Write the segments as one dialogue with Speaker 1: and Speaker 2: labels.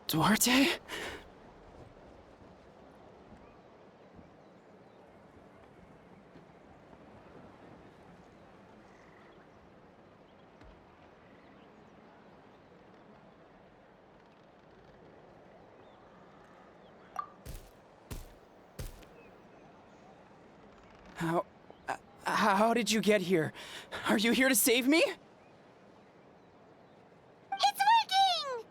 Speaker 1: Duarte? How did you get here? Are you here to save me?
Speaker 2: It's working!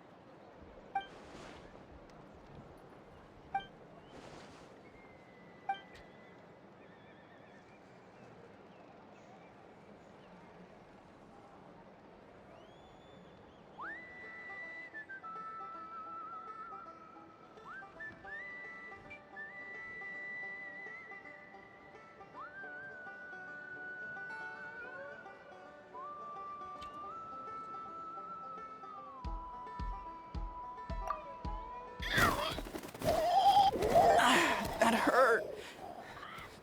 Speaker 1: That hurt.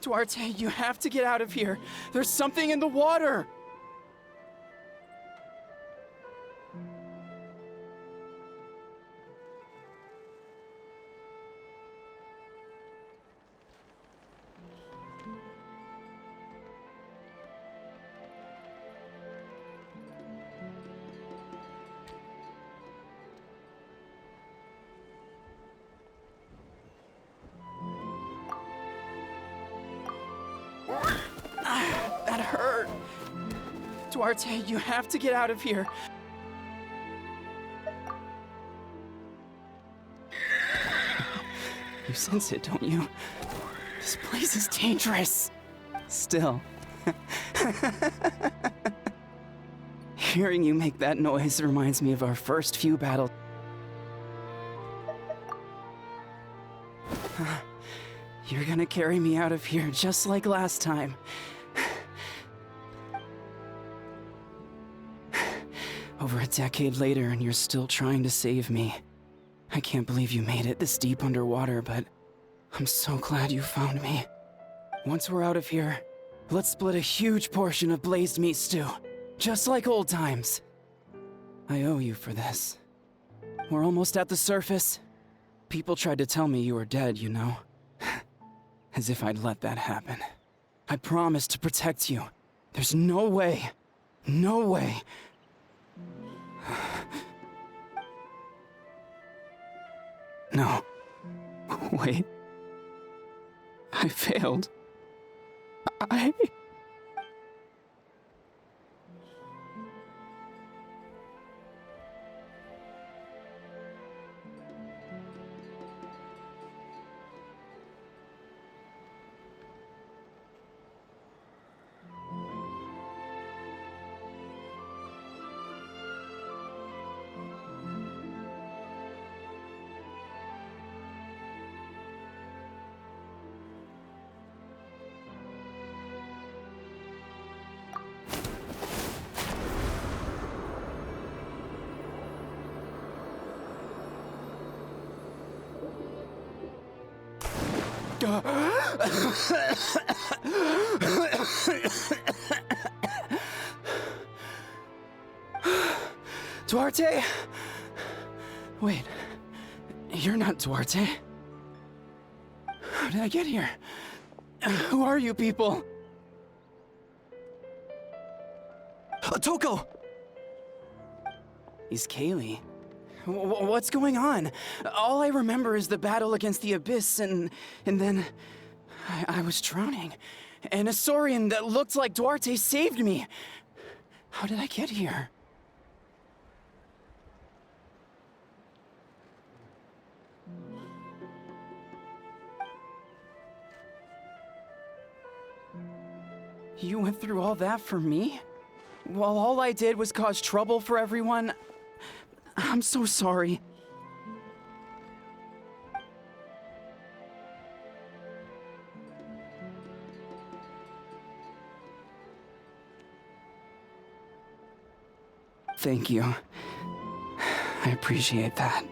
Speaker 1: Duarte, you have to get out of here. There's something in the water. That hurt. Duarte, you have to get out of here. You sense it, don't you? This place is dangerous. Still. Hearing you make that noise reminds me of our first few battles. You're gonna carry me out of here just like last time. Over a decade later, and you're still trying to save me. I can't believe you made it this deep underwater, but I'm so glad you found me. Once we're out of here, let's split a huge portion of blazed meat stew, just like old times. I owe you for this. We're almost at the surface. People tried to tell me you were dead, you know. As if I'd let that happen. I promised to protect you. There's no way. No way. No. Wait. I failed. I... Duarte? Wait, you're not Duarte. How did I get here? Who are you people? Toko! He's Kaylee. What's going on? All I remember is the battle against the Abyss, and then I was drowning. And a Saurian that looked like Duarte saved me. How did I get here? You went through all that for me? While all I did was cause trouble for everyone? I'm so sorry. Thank you. I appreciate that.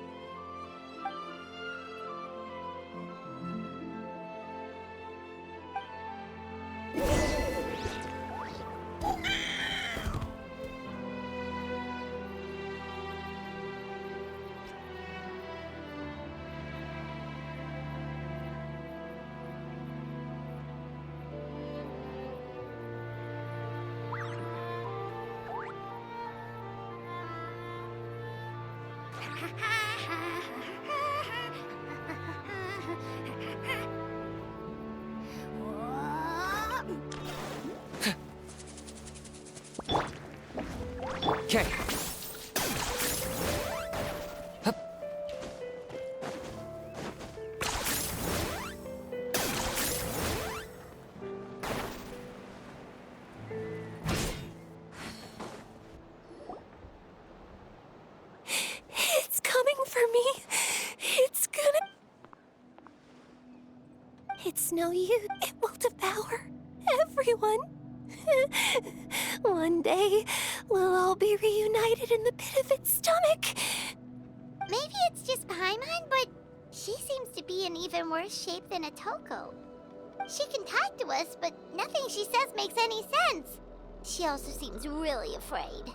Speaker 3: Okay.
Speaker 2: It's coming for me. It's gonna. It's no use. It will devour everyone. One day, we'll all be reunited in the pit of its stomach. Maybe it's just Paimon, but she seems to be in even worse shape than Atoko. She can talk to us, but nothing she says makes any sense. She also seems really afraid.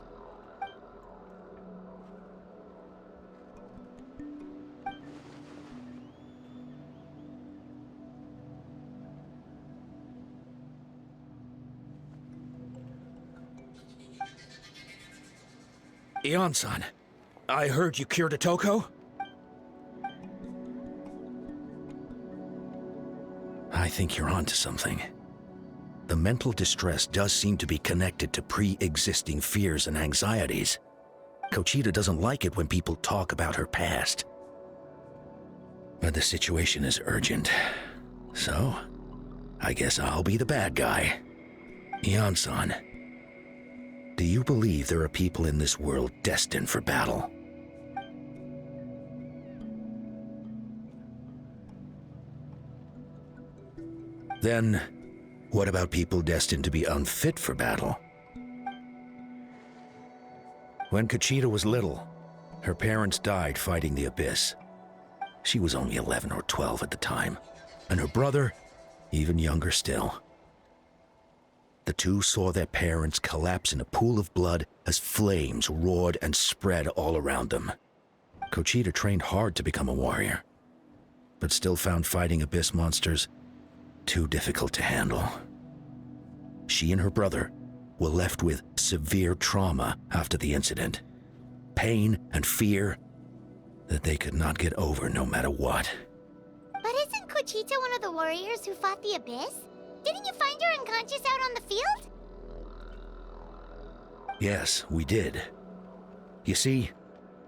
Speaker 4: Ion-san, I heard you cured Atoko? I think you're onto something. The mental distress does seem to be connected to pre-existing fears and anxieties. Kochita doesn't like it when people talk about her past. But the situation is urgent. So, I guess I'll be the bad guy. Ion-san, do you believe there are people in this world destined for battle? Then, what about people destined to be unfit for battle? When Kochita was little, her parents died fighting the Abyss. She was only 11 or 12 at the time, and her brother, even younger still. The two saw their parents collapse in a pool of blood as flames roared and spread all around them. Kochita trained hard to become a warrior, but still found fighting Abyss monsters too difficult to handle. She and her brother were left with severe trauma after the incident. Pain and fear that they could not get over no matter what.
Speaker 2: But isn't Kochita one of the warriors who fought the Abyss? Didn't you find her unconscious out on the field?
Speaker 4: Yes, we did. You see,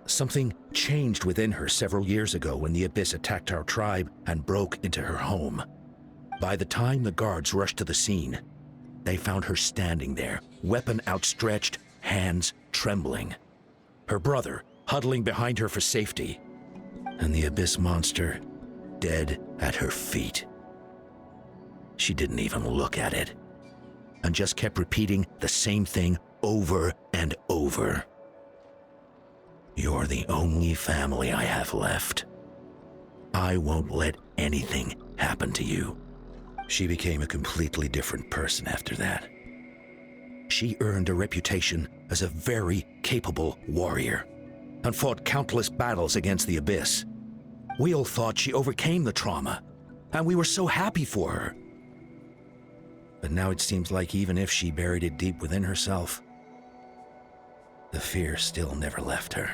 Speaker 4: something changed within her several years ago when the Abyss attacked our tribe and broke into her home. By the time the guards rushed to the scene, they found her standing there, weapon outstretched, hands trembling. Her brother huddling behind her for safety, and the Abyss monster dead at her feet. She didn't even look at it, and just kept repeating the same thing over and over. You're the only family I have left. I won't let anything happen to you. She became a completely different person after that. She earned a reputation as a very capable warrior, and fought countless battles against the Abyss. We all thought she overcame the trauma, and we were so happy for her. But now it seems like even if she buried it deep within herself, the fear still never left her.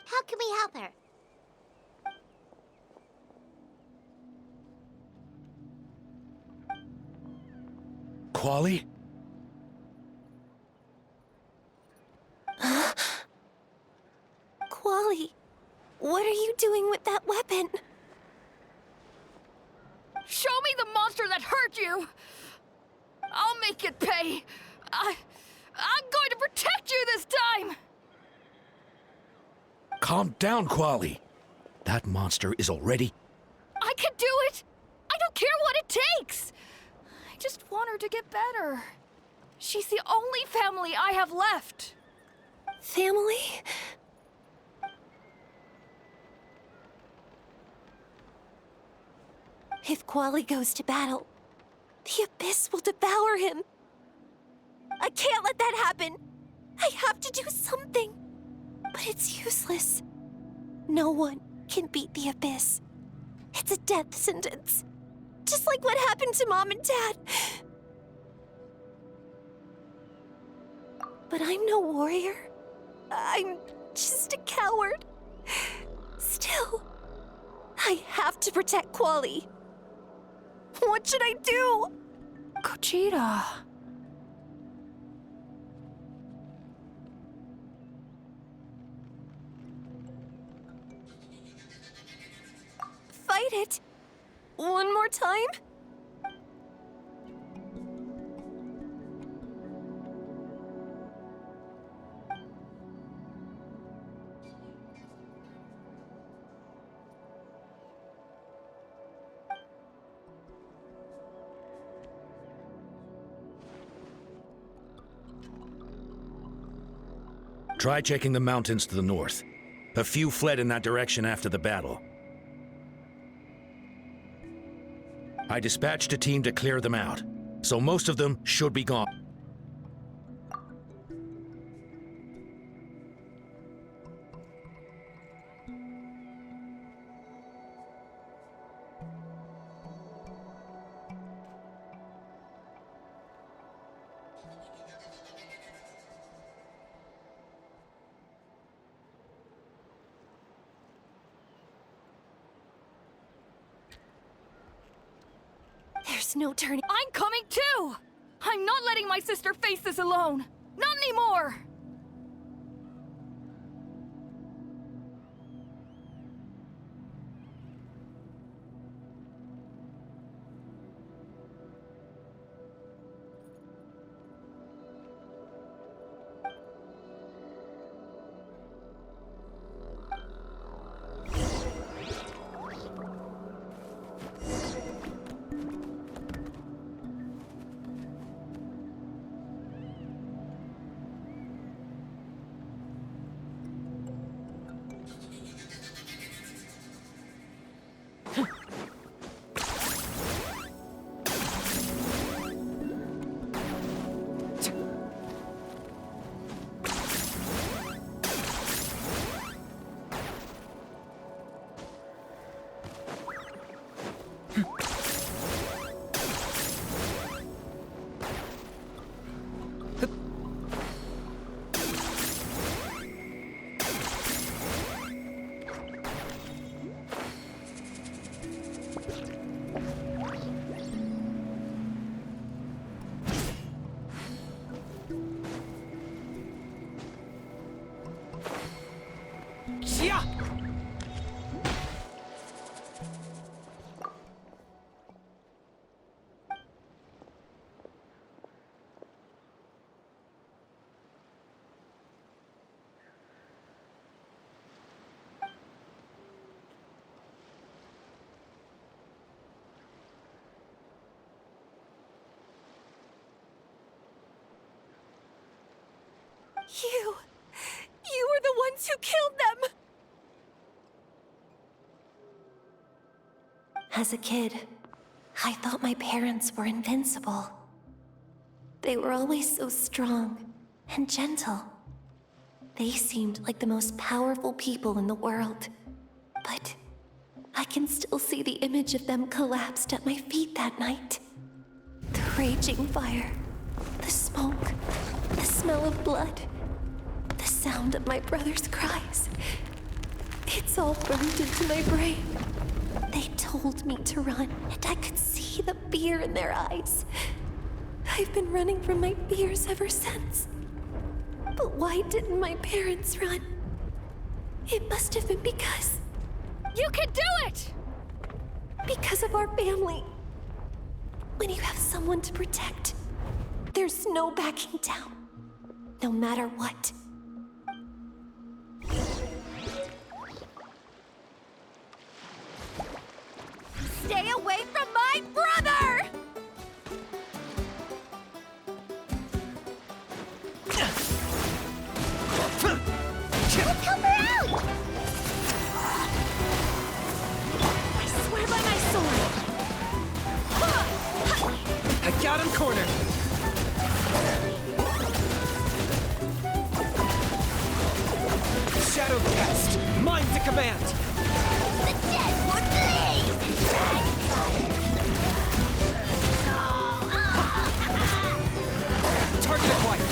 Speaker 2: How can we help her?
Speaker 4: Quali?
Speaker 2: Quali, what are you doing with that weapon?
Speaker 5: Show me the monster that hurt you! I'll make it pay! I'm going to protect you this time!
Speaker 4: Calm down, Quali. That monster is already...
Speaker 5: I can do it! I don't care what it takes! I just want her to get better. She's the only family I have left.
Speaker 2: Family? If Quali goes to battle, the Abyss will devour him. I can't let that happen. I have to do something. But it's useless. No one can beat the Abyss. It's a death sentence. Just like what happened to Mom and Dad. But I'm no warrior. I'm just a coward. Still, I have to protect Quali. What should I do?
Speaker 5: Gogeta.
Speaker 2: Fight it. One more time?
Speaker 4: Try checking the mountains to the north. A few fled in that direction after the battle. I dispatched a team to clear them out, so most of them should be gone.
Speaker 2: There's no turning.
Speaker 5: I'm coming too! I'm not letting my sister face this alone! Not anymore!
Speaker 3: Yeah!
Speaker 2: You were the ones who killed them! As a kid, I thought my parents were invincible. They were always so strong and gentle. They seemed like the most powerful people in the world. But I can still see the image of them collapsed at my feet that night. The raging fire, the smoke, the smell of blood, the sound of my brother's cries. It's all burned into my brain. They told me to run, and I could see the fear in their eyes. I've been running from my fears ever since. But why didn't my parents run? It must have been because...
Speaker 5: You can do it!
Speaker 2: Because of our family. When you have someone to protect, there's no backing down. No matter what. Stay away from my brother! Let's help her out! I swear by my sword!
Speaker 3: I got him cornered! Shadow cast! Mind to command!
Speaker 2: The dead would bleed!
Speaker 3: Target acquired!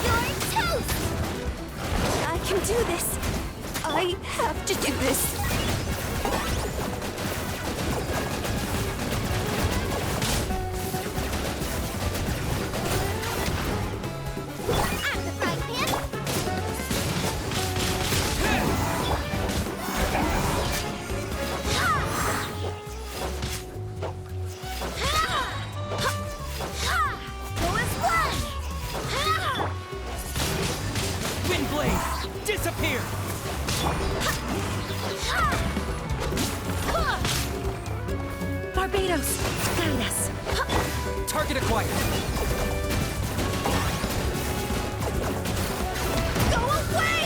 Speaker 2: You're toast!
Speaker 5: I can do this. I have to do this.
Speaker 2: I'm the frying pan. Go as one!
Speaker 3: Wind blade! Disappear!
Speaker 5: Barbados, guide us.
Speaker 3: Target acquired!
Speaker 2: Go away!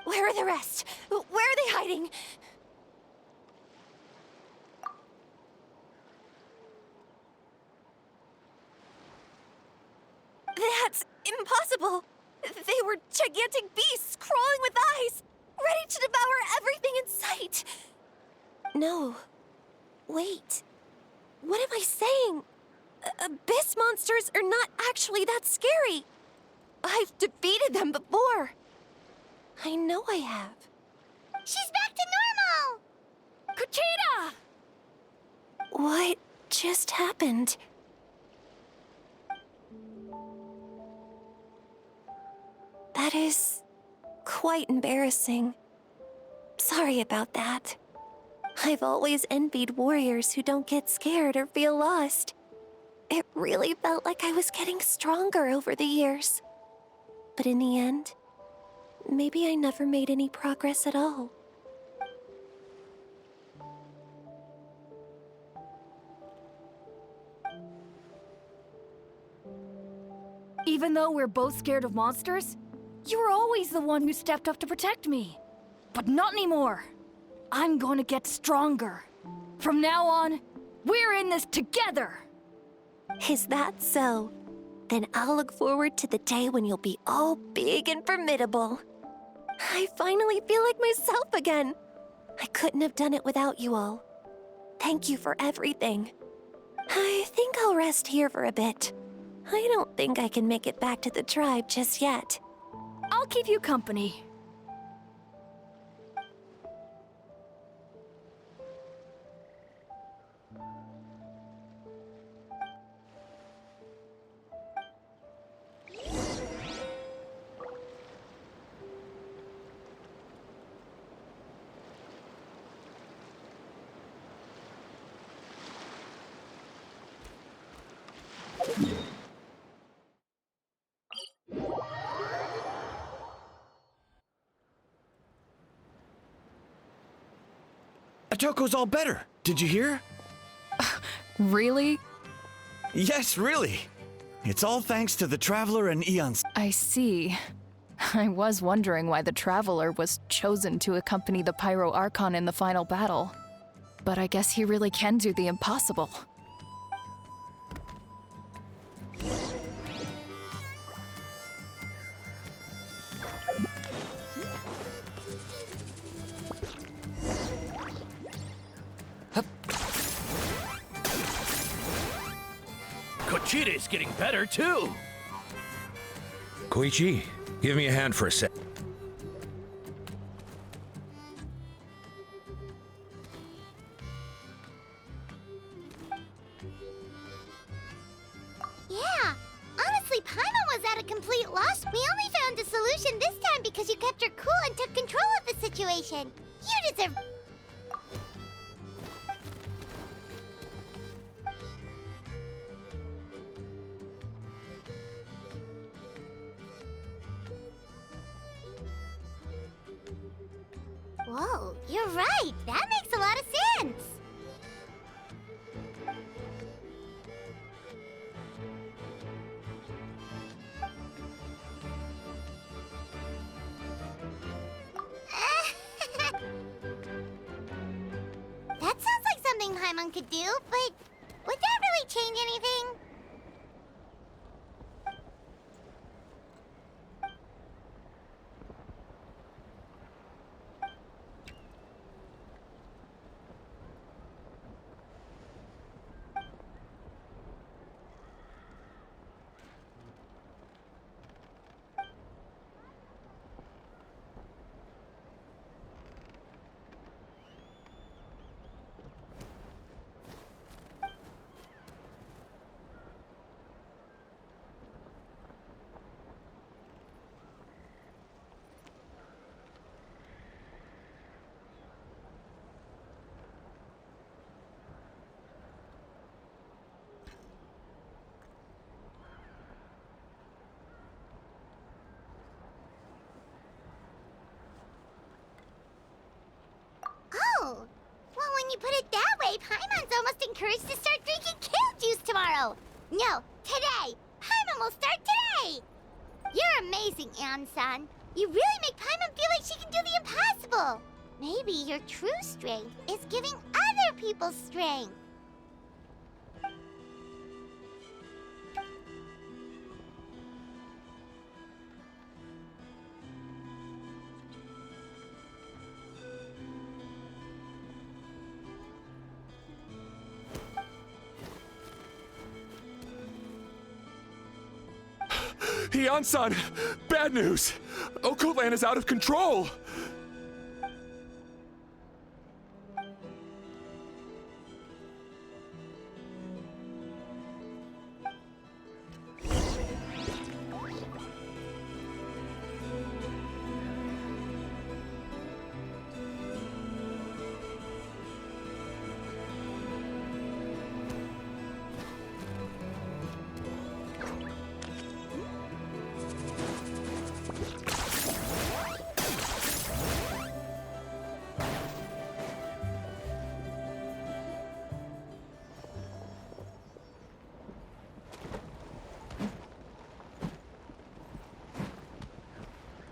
Speaker 5: Where are the rest? Where are they hiding? That's impossible! They were gigantic beasts crawling with eyes, ready to devour everything in sight! No. Wait. What am I saying? Abyss monsters are not actually that scary. I've defeated them before. I know I have.
Speaker 2: She's back to normal!
Speaker 5: Kuchita! What just happened? That is quite embarrassing. Sorry about that. I've always envied warriors who don't get scared or feel lost. It really felt like I was getting stronger over the years. But in the end, maybe I never made any progress at all. Even though we're both scared of monsters, you were always the one who stepped up to protect me. But not anymore. I'm going to get stronger. From now on, we're in this together. Is that so? Then I'll look forward to the day when you'll be all big and formidable. I finally feel like myself again. I couldn't have done it without you all. Thank you for everything. I think I'll rest here for a bit. I don't think I can make it back to the tribe just yet. I'll keep you company.
Speaker 6: Atoko's all better. Did you hear?
Speaker 7: Really?
Speaker 6: Yes, really. It's all thanks to the Traveler and Eon's.
Speaker 7: I see. I was wondering why the Traveler was chosen to accompany the Pyro Archon in the final battle. But I guess he really can do the impossible.
Speaker 8: Kochide's getting better, too!
Speaker 4: Koichi, give me a hand for a sec.
Speaker 2: Yeah, honestly, Paimon was at a complete loss. We only found a solution this time because you kept your cool and took control of the situation. You deserve... Whoa, you're right. That makes a lot of sense. That sounds like something Paimon could do, but would that really change anything? Oh, well, when you put it that way, Paimon's almost encouraged to start drinking kale juice tomorrow. No, today. Paimon will start today. You're amazing, Ansan. You really make Paimon feel like she can do the impossible. Maybe your true strength is giving other people strength.
Speaker 9: Hian-san! Bad news! Okoland is out of control!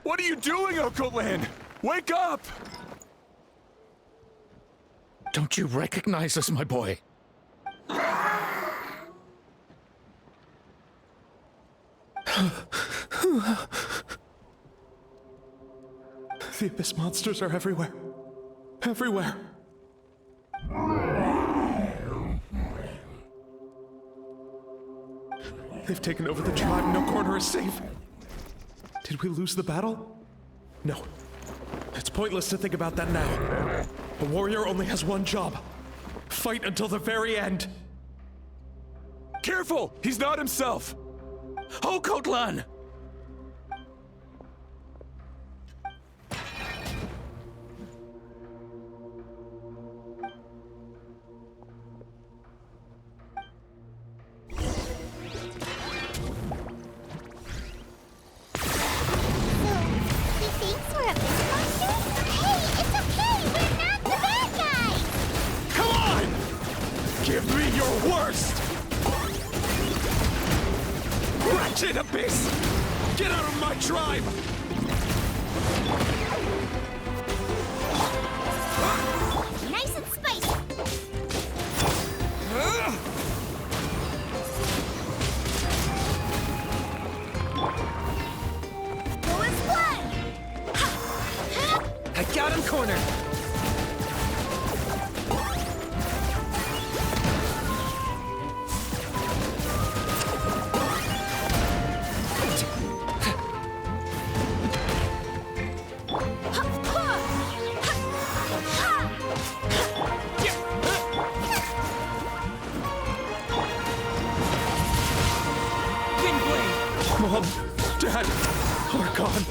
Speaker 9: What are you doing, Okoland? Wake up!
Speaker 4: Don't you recognize us, my boy?
Speaker 9: The Abyss monsters are everywhere. Everywhere. They've taken over the tribe. No corner is safe. Did we lose the battle? No. It's pointless to think about that now. A warrior only has one job. Fight until the very end. Careful! He's not himself!
Speaker 4: Okotlan!
Speaker 9: Give me your worst! Wretched Abyss! Get out of my tribe!
Speaker 2: Nice and spicy. Bullets fly!
Speaker 3: I got him cornered.
Speaker 9: Mom, Dad, are gone.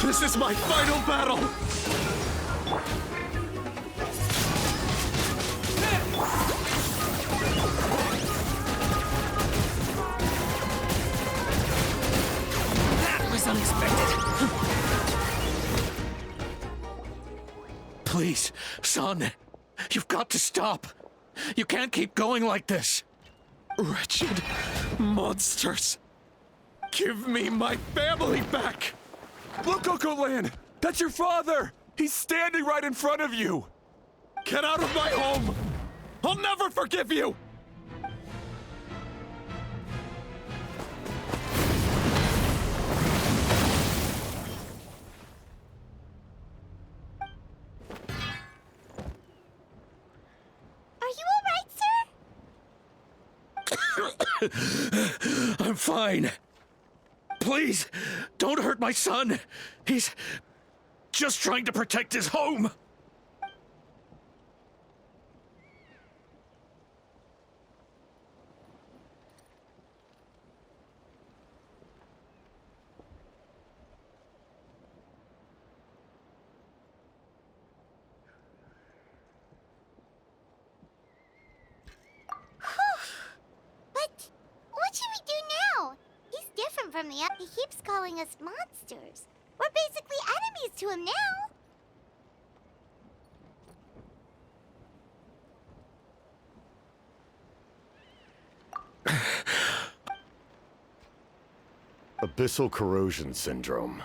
Speaker 9: This is my final battle!
Speaker 3: That was unexpected.
Speaker 4: Please, son. You've got to stop. You can't keep going like this.
Speaker 9: Wretched monsters. Give me my family back! Look, Uncle Lan! That's your father! He's standing right in front of you! Get out of my home! I'll never forgive you!
Speaker 2: Are you alright, sir?
Speaker 4: I'm fine. Please, don't hurt my son. He's just trying to protect his home.
Speaker 2: But what should we do now? He's different from the other. He keeps calling us monsters. We're basically enemies to him now.
Speaker 10: Abyssal corrosion syndrome.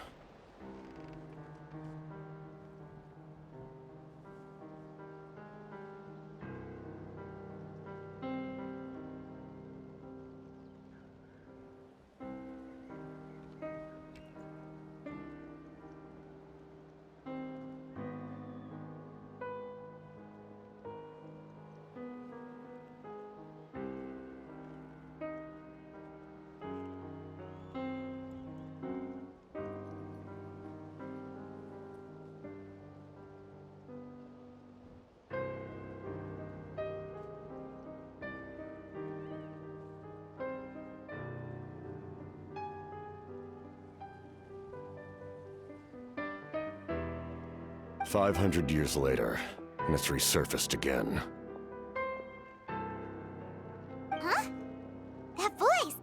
Speaker 10: "500 years later, and it's resurfaced again.
Speaker 2: Huh? That voice!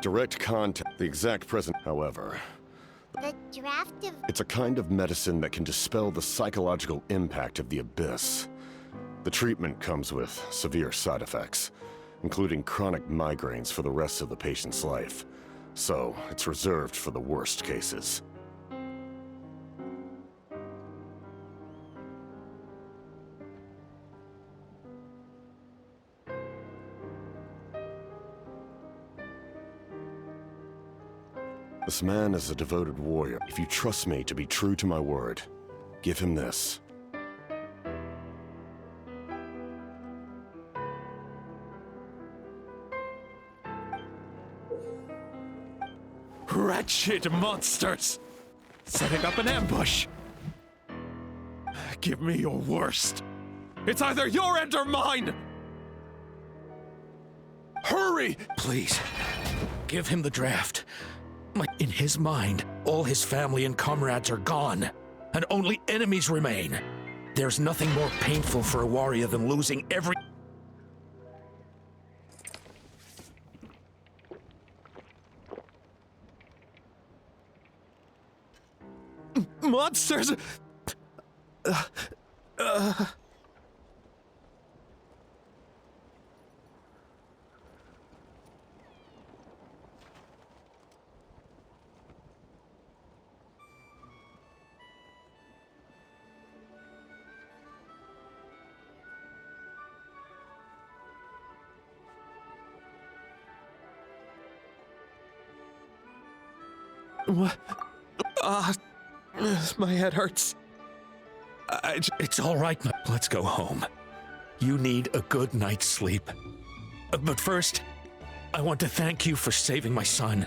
Speaker 10: Direct contact. The exact present, however.
Speaker 2: The draft of...
Speaker 10: It's a kind of medicine that can dispel the psychological impact of the abyss. The treatment comes with severe side effects, including chronic migraines for the rest of the patient's life. So, it's reserved for the worst cases. This man is a devoted warrior. If you trust me to be true to my word, give him this.
Speaker 9: Wretched monsters! Setting up an ambush! Give me your worst. It's either your end or mine! Hurry!
Speaker 4: Please, give him the draft. In his mind, all his family and comrades are gone, and only enemies remain. There's nothing more painful for a warrior than losing every...
Speaker 9: Monsters! What? My head hurts.
Speaker 4: It's all right, let's go home. You need a good night's sleep. But first, I want to thank you for saving my son.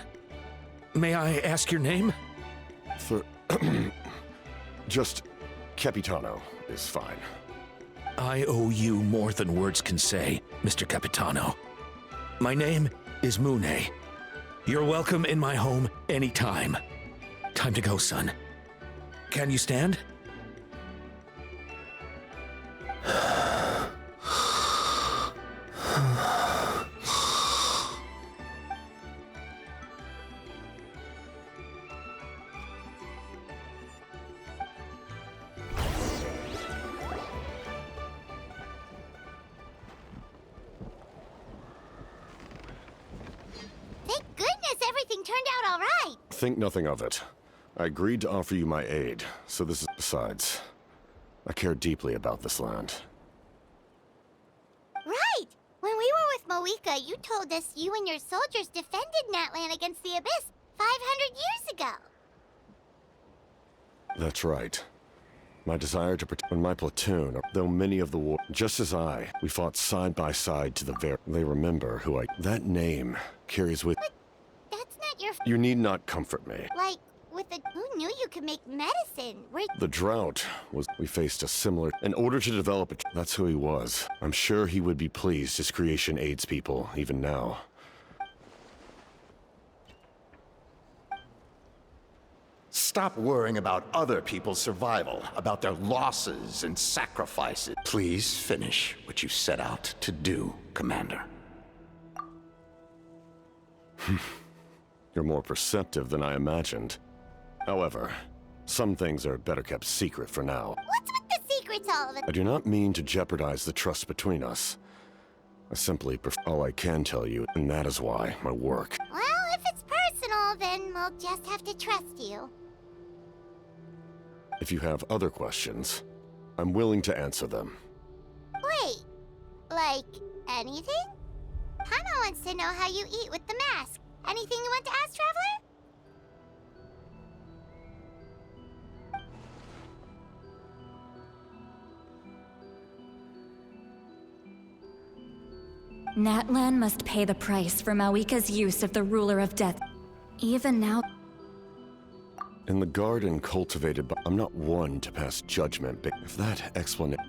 Speaker 4: May I ask your name?
Speaker 10: For just Capitano is fine.
Speaker 4: I owe you more than words can say, Mr. Capitano. My name is Mune. You're welcome in my home anytime. Time to go, son. Can you stand?
Speaker 2: Thank goodness everything turned out all right.
Speaker 10: Think nothing of it. I agreed to offer you my aid, so this is... Besides, I care deeply about this land.
Speaker 2: Right! When we were with Moika, you told us you and your soldiers defended Natlan against the Abyss 500 years ago.
Speaker 10: That's right. My desire to protect my platoon, though many of the war... Just as we fought side by side to the They remember who I... That name carries with...
Speaker 2: But that's not your...
Speaker 10: You need not comfort me.
Speaker 2: Like, with the... Who knew you could make medicine?
Speaker 10: The drought was... We faced a similar... In order to develop it... That's who he was. I'm sure he would be pleased his creation aids people, even now.
Speaker 11: Stop worrying about other people's survival, about their losses and sacrifices. Please finish what you set out to do, Commander.
Speaker 10: You're more perceptive than I imagined. However, some things are better kept secret for now.
Speaker 2: What's with the secrets all of it?
Speaker 10: I do not mean to jeopardize the trust between us. I simply prefer all I can tell you, and that is why my work.
Speaker 2: Well, if it's personal, then we'll just have to trust you.
Speaker 10: If you have other questions, I'm willing to answer them.
Speaker 2: Wait, like anything? Hana wants to know how you eat with the mask. Anything you want to ask, Traveler?
Speaker 12: Natlan must pay the price for Mawika's use of the Ruler of Death. Even now...
Speaker 10: In the garden cultivated by... I'm not one to pass judgment, but if that explanation...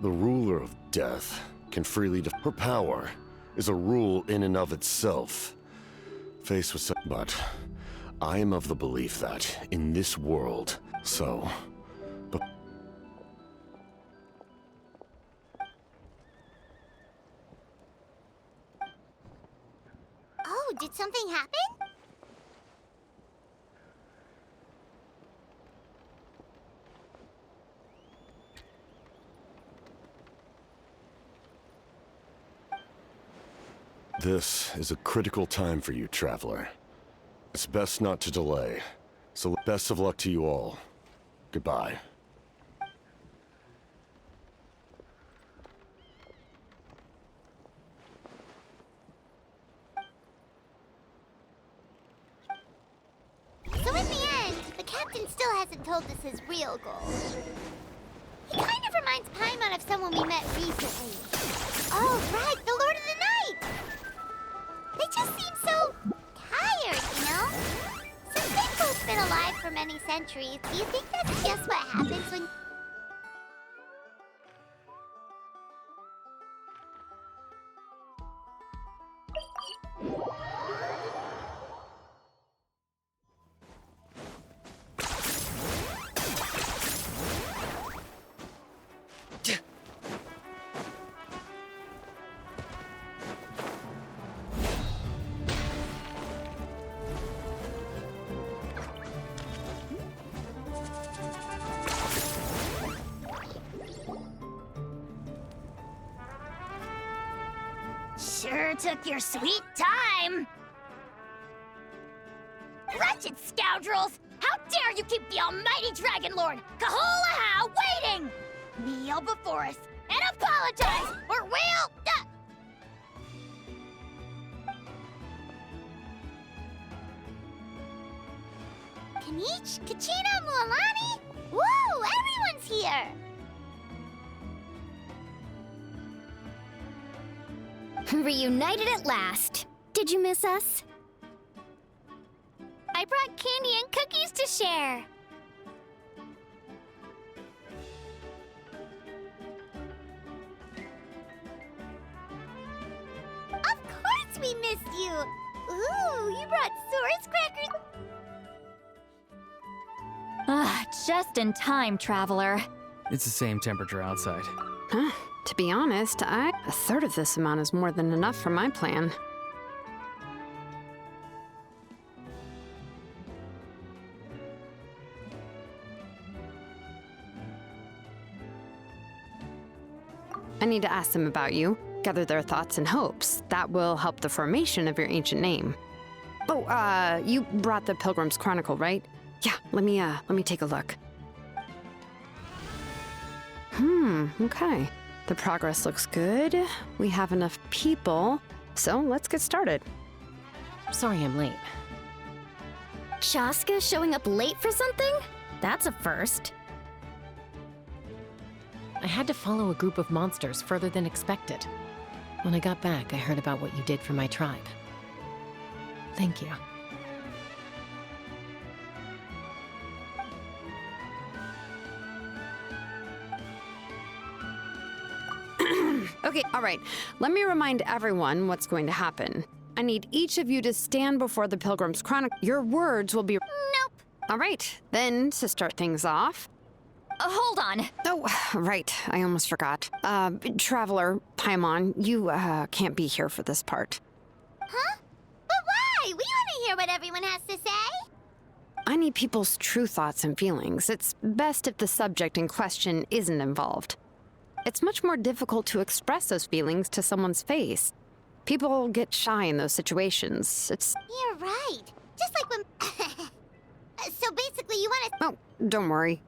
Speaker 10: The Ruler of Death can freely... Her power is a rule in and of itself. Faced with... But I am of the belief that, in this world, so...
Speaker 2: Oh, did something happen?
Speaker 10: This is a critical time for you, Traveler. It's best not to delay. So best of luck to you all. Goodbye.
Speaker 2: So in the end, the captain still hasn't told us his real goal. He kind of reminds Paimon of someone we met recently. Oh, right, the Lord of the Night! They just seem so tired, you know? Since they've both been alive for many centuries, do you think that's just what happens when...
Speaker 13: Sure took your sweet time! Wretched scoundrels! How dare you keep the almighty Dragon Lord, Kahulaha, waiting! Kneel before us and apologize, or we'll...
Speaker 2: Kanich? Kachina? Mualani? Woo! Everyone's here! Reunited at last. Did you miss us? I brought candy and cookies to share. Of course we missed you! Ooh, you brought Source Crackers!
Speaker 12: Ah, just in time, Traveler.
Speaker 14: It's the same temperature outside.
Speaker 15: Huh. To be honest, a third of this amount is more than enough for my plan. I need to ask them about you, gather their thoughts and hopes. That will help the formation of your ancient name. Oh, you brought the Pilgrim's Chronicle, right? Yeah, let me take a look. Okay. The progress looks good. We have enough people, so let's get started.
Speaker 16: Sorry I'm late.
Speaker 2: Chaska showing up late for something? That's a first.
Speaker 16: I had to follow a group of monsters further than expected. When I got back, I heard about what you did for my tribe. Thank you.
Speaker 15: Okay, all right. Let me remind everyone what's going to happen. I need each of you to stand before the Pilgrim's Chronicle. Your words will be...
Speaker 2: Nope.
Speaker 15: All right, then to start things off...
Speaker 12: Hold on.
Speaker 15: Oh, right. I almost forgot. Traveler, Paimon, you can't be here for this part.
Speaker 2: Huh? But why? We want to hear what everyone has to say.
Speaker 15: I need people's true thoughts and feelings. It's best if the subject in question isn't involved. It's much more difficult to express those feelings to someone's face. People get shy in those situations.
Speaker 2: You're right. Just like when... So basically you want to...
Speaker 15: Oh, don't worry.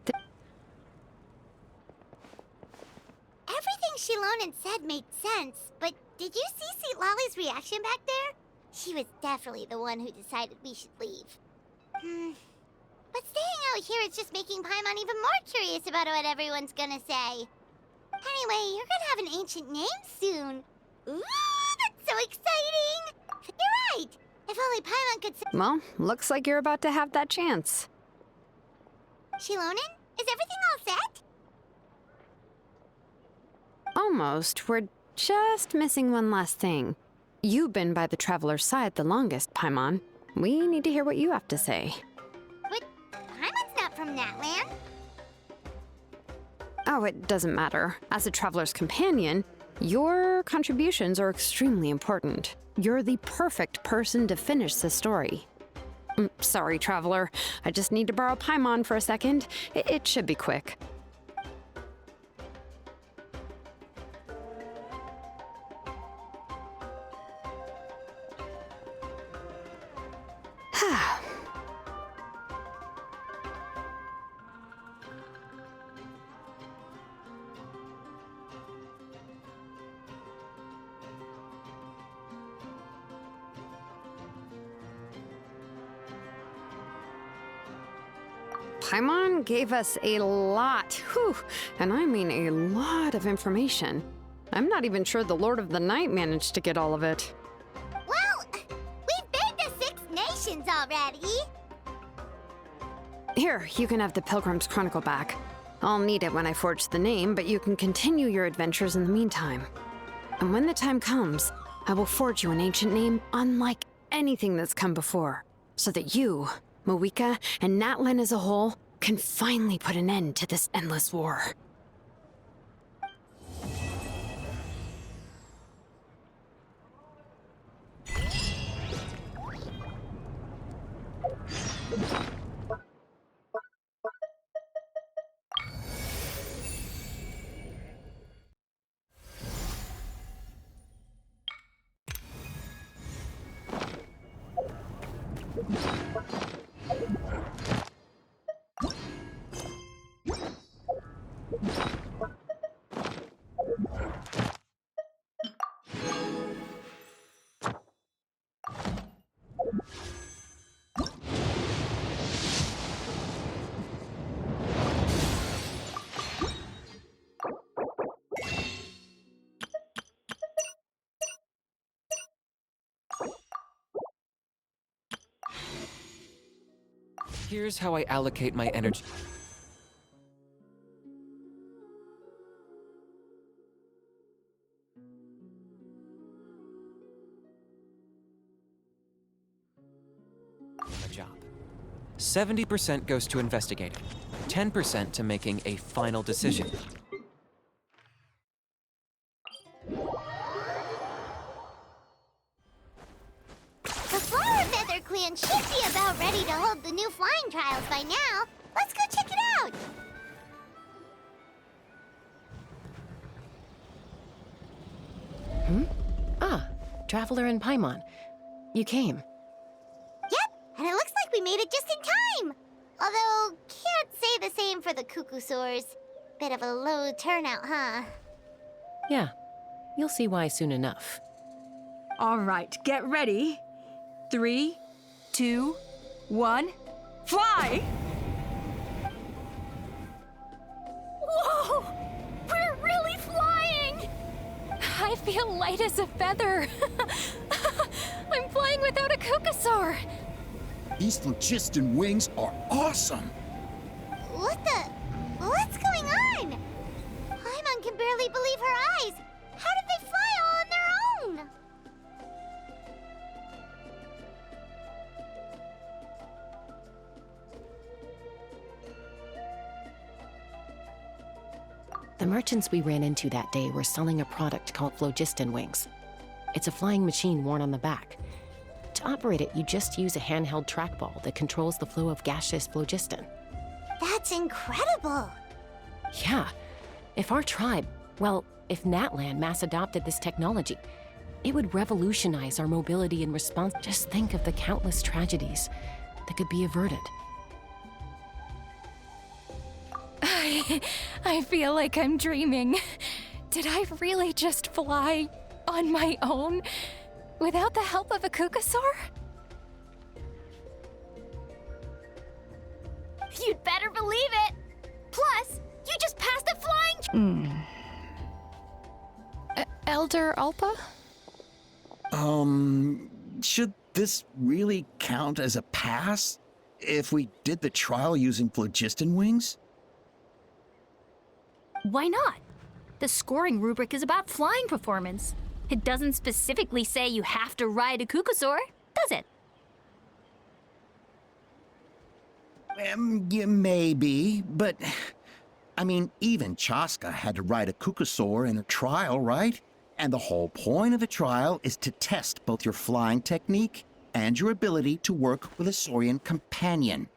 Speaker 2: Everything Shilonen said made sense, but did you see Lolly's reaction back there? She was definitely the one who decided we should leave. But staying out here is just making Paimon even more curious about what everyone's gonna say. Anyway, you're gonna have an ancient name soon. Ooh, that's so exciting! You're right! If only Paimon could say—
Speaker 15: Well, looks like you're about to have that chance.
Speaker 2: Shilonen, is everything all set?
Speaker 15: Almost. We're just missing one last thing. You've been by the Traveler's side the longest, Paimon. We need to hear what you have to say.
Speaker 2: But Paimon's not from that land.
Speaker 15: Oh, it doesn't matter. As a Traveler's companion, your contributions are extremely important. You're the perfect person to finish the story. Sorry, Traveler. I just need to borrow Paimon for a second. It should be quick. Paimon gave us a lot, whew, and I mean a lot of information. I'm not even sure the Lord of the Night managed to get all of it.
Speaker 2: Well, we've been to 6 nations already.
Speaker 15: Here, you can have the Pilgrim's Chronicle back. I'll need it when I forge the name, but you can continue your adventures in the meantime. And when the time comes, I will forge you an ancient name unlike anything that's come before, so that you, Moika, and Natlan as a whole can finally put an end to this endless war.
Speaker 3: Here's how I allocate my energy. A job. 70% goes to investigating, 10% to making a final decision.
Speaker 2: The Flower Feather Clan should be about ready to hold the new flying trials by now. Let's go check it out!
Speaker 16: Ah, Traveler and Paimon. You came.
Speaker 2: Yep, and it looks like we made it just in time! Although, can't say the same for the Cuckoosaurs. Bit of a low turnout, huh?
Speaker 16: Yeah, you'll see why soon enough.
Speaker 5: All right, get ready. 3, 2, 1, fly!
Speaker 7: Whoa! We're really flying! I feel light as a feather. I'm flying without a Cuckoosaur.
Speaker 17: These phlogiston wings are awesome!
Speaker 2: What's going on? Paimon can barely believe her eyes. How did they fly all on their own?
Speaker 16: The merchants we ran into that day were selling a product called phlogiston wings. It's a flying machine worn on the back. To operate it, you just use a handheld trackball that controls the flow of gaseous phlogiston.
Speaker 2: That's incredible!
Speaker 16: Yeah. If our tribe, well, if Natlan mass adopted this technology, it would revolutionize our mobility and response. Just think of the countless tragedies that could be averted.
Speaker 7: I feel like I'm dreaming. Did I really just fly on my own without the help of a Cuckoosaur?
Speaker 13: You'd better believe it! Plus, you just passed a flying...
Speaker 7: Elder Alpa?
Speaker 17: Should this really count as a pass? If we did the trial using phlogiston wings?
Speaker 13: Why not? The scoring rubric is about flying performance. It doesn't specifically say you have to ride a Cuckoosaur, does it?
Speaker 17: Yeah, maybe, but... I mean, even Chaska had to ride a Cuckoosaur in a trial, right? And the whole point of the trial is to test both your flying technique and your ability to work with a Saurian companion.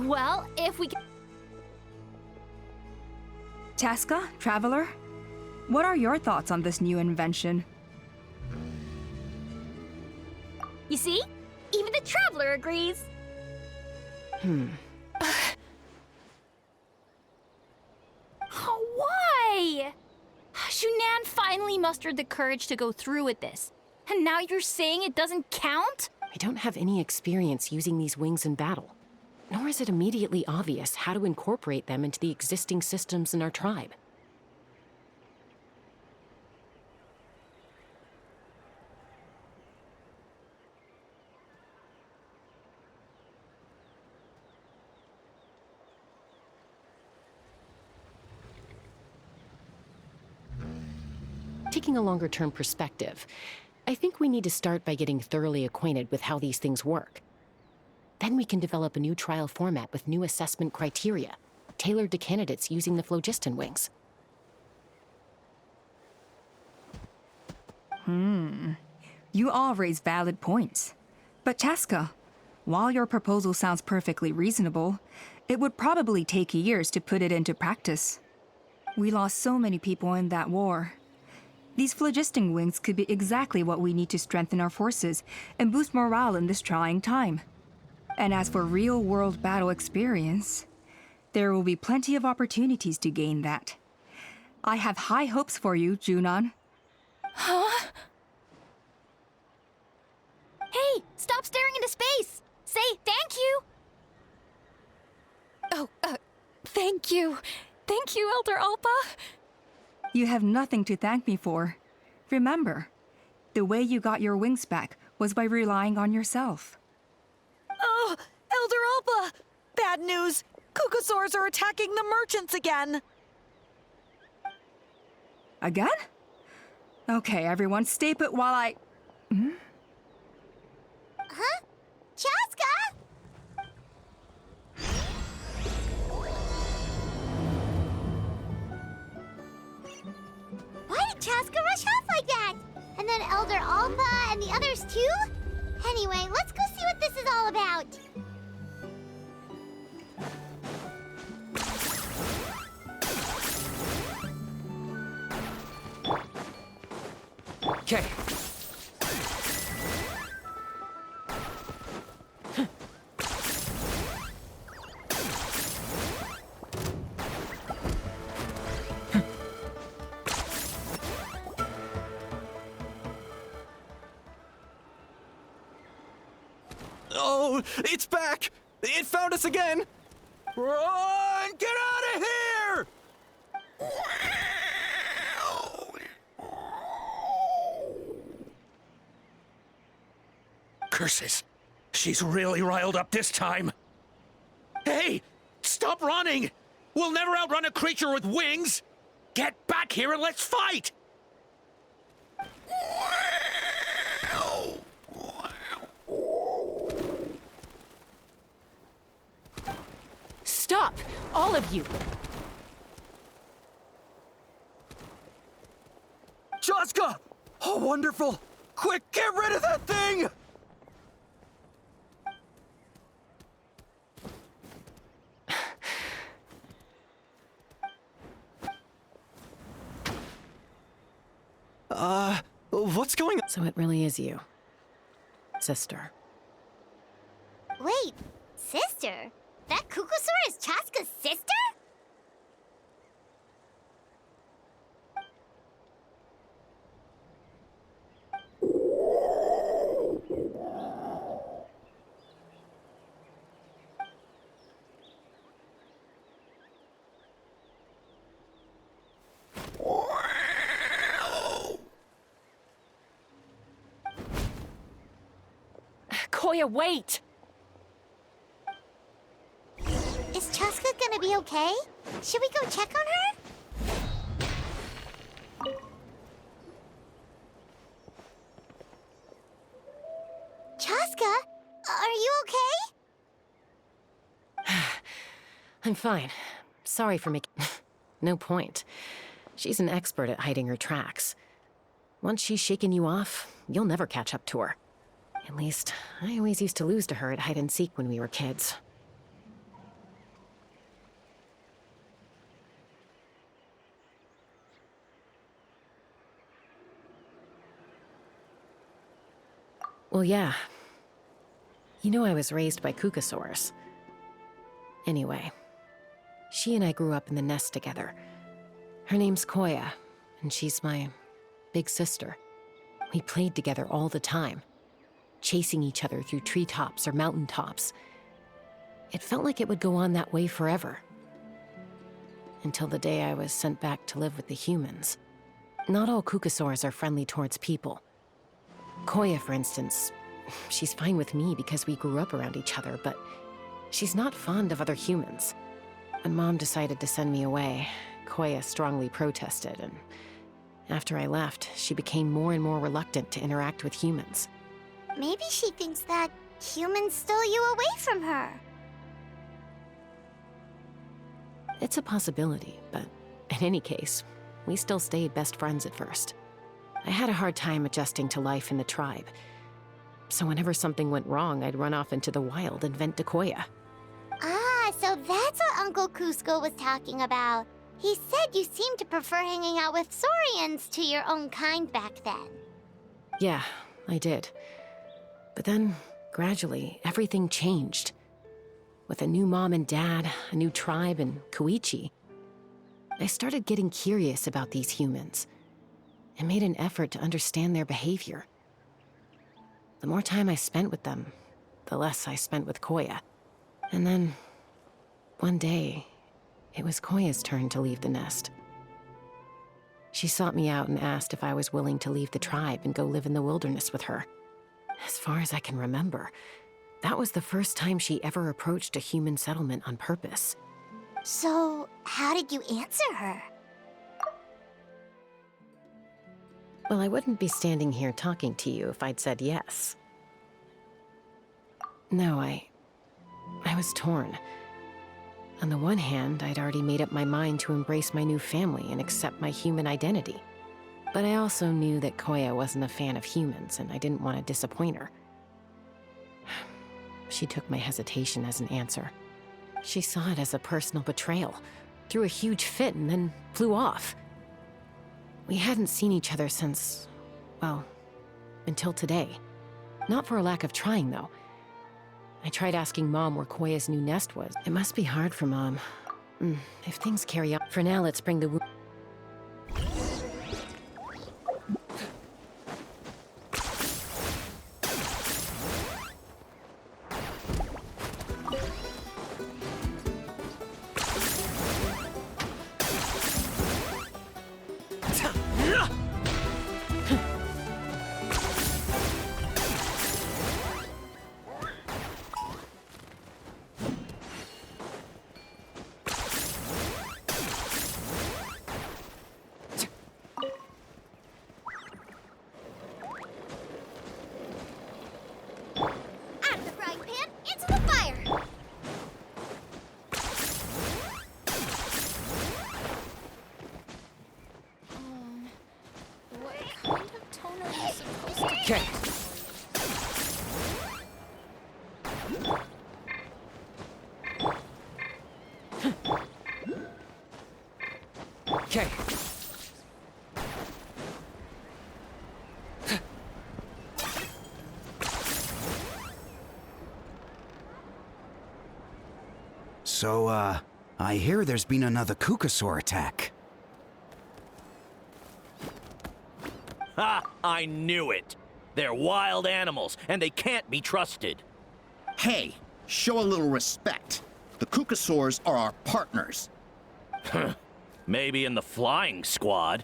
Speaker 5: Well, if we...
Speaker 18: Chaska, Traveler, what are your thoughts on this new invention?
Speaker 13: You see? Even the Traveler agrees. Why? Shunan finally mustered the courage to go through with this. And now you're saying it doesn't count?
Speaker 16: I don't have any experience using these wings in battle. Nor is it immediately obvious how to incorporate them into the existing systems in our tribe. Taking a longer-term perspective, I think we need to start by getting thoroughly acquainted with how these things work. Then we can develop a new trial format with new assessment criteria, tailored to candidates using the phlogiston wings.
Speaker 18: You all raise valid points. But Chaska, while your proposal sounds perfectly reasonable, it would probably take years to put it into practice. We lost so many people in that war. These phlogiston wings could be exactly what we need to strengthen our forces and boost morale in this trying time. And as for real-world battle experience, there will be plenty of opportunities to gain that. I have high hopes for you, Junon.
Speaker 13: Huh? Hey, stop staring into space! Say thank you!
Speaker 5: Oh, thank you. Thank you, Elder Alpa.
Speaker 18: You have nothing to thank me for. Remember, the way you got your wings back was by relying on yourself.
Speaker 19: Oh, Elder Alpa! Bad news! Kukasaurs are attacking the merchants again!
Speaker 18: Again? Okay, everyone, stay put while I...
Speaker 2: Huh? Chaska? Why did Chaska rush off like that? And then Elder Alpa and the others too? Anyway, let's go see what this is all about.
Speaker 3: Okay.
Speaker 6: Oh, it's back! It found us again! Run! Get out of here!
Speaker 4: Curses! She's really riled up this time. Hey! Stop running! We'll never outrun a creature with wings! Get back here and let's fight!
Speaker 16: Stop! All of you!
Speaker 6: Chaska! Oh, wonderful! Quick, get rid of that thing! What's going on?
Speaker 16: So it really is you, sister.
Speaker 2: Wait, sister? That Kukasaur is Chaska's sister?
Speaker 16: Koya, wait!
Speaker 2: Is Chaska gonna be okay? Should we go check on her? Chaska, are you okay?
Speaker 16: I'm fine. Sorry for making... No point. She's an expert at hiding her tracks. Once she's shaken you off, you'll never catch up to her. At least, I always used to lose to her at hide-and-seek when we were kids. Well, yeah. You know I was raised by Kukasaurs. Anyway, she and I grew up in the nest together. Her name's Koya, and she's my big sister. We played together all the time, chasing each other through treetops or mountaintops. It felt like it would go on that way forever. Until the day I was sent back to live with the humans. Not all Kukasaurs are friendly towards people. Koya, for instance, she's fine with me because we grew up around each other, but she's not fond of other humans. When Mom decided to send me away, Koya strongly protested, and after I left, she became more and more reluctant to interact with humans.
Speaker 2: Maybe she thinks that humans stole you away from her.
Speaker 16: It's a possibility, but in any case, we still stayed best friends at first. I had a hard time adjusting to life in the tribe, so whenever something went wrong, I'd run off into the wild and vent to Koya.
Speaker 2: Ah, so that's what Uncle Cusco was talking about. He said you seemed to prefer hanging out with Saurians to your own kind back then.
Speaker 16: Yeah, I did. But then, gradually, everything changed. With a new mom and dad, a new tribe, and Koichi, I started getting curious about these humans and made an effort to understand their behavior. The more time I spent with them, the less I spent with Koya. And then, one day, it was Koya's turn to leave the nest. She sought me out and asked if I was willing to leave the tribe and go live in the wilderness with her. As far as I can remember, that was the first time she ever approached a human settlement on purpose.
Speaker 2: So, how did you answer her?
Speaker 16: Well, I wouldn't be standing here talking to you if I'd said yes. No, I was torn. On the one hand, I'd already made up my mind to embrace my new family and accept my human identity. But I also knew that Koya wasn't a fan of humans, and I didn't want to disappoint her. She took my hesitation as an answer. She saw it as a personal betrayal, threw a huge fit, and then flew off. We hadn't seen each other since, well, until today. Not for a lack of trying, though. I tried asking Mom where Koya's new nest was. It must be hard for Mom. If things carry on. For now, let's bring the
Speaker 2: Out of the frying pan, into the fire!
Speaker 7: What kind of tone are you supposed to...
Speaker 1: Okay. Okay.
Speaker 20: So, I hear there's been another Kukasaur attack.
Speaker 8: Ha! I knew it! They're wild animals, and they can't be trusted.
Speaker 17: Hey, show a little respect. The Kukasaurs are our partners.
Speaker 8: Maybe in the flying squad.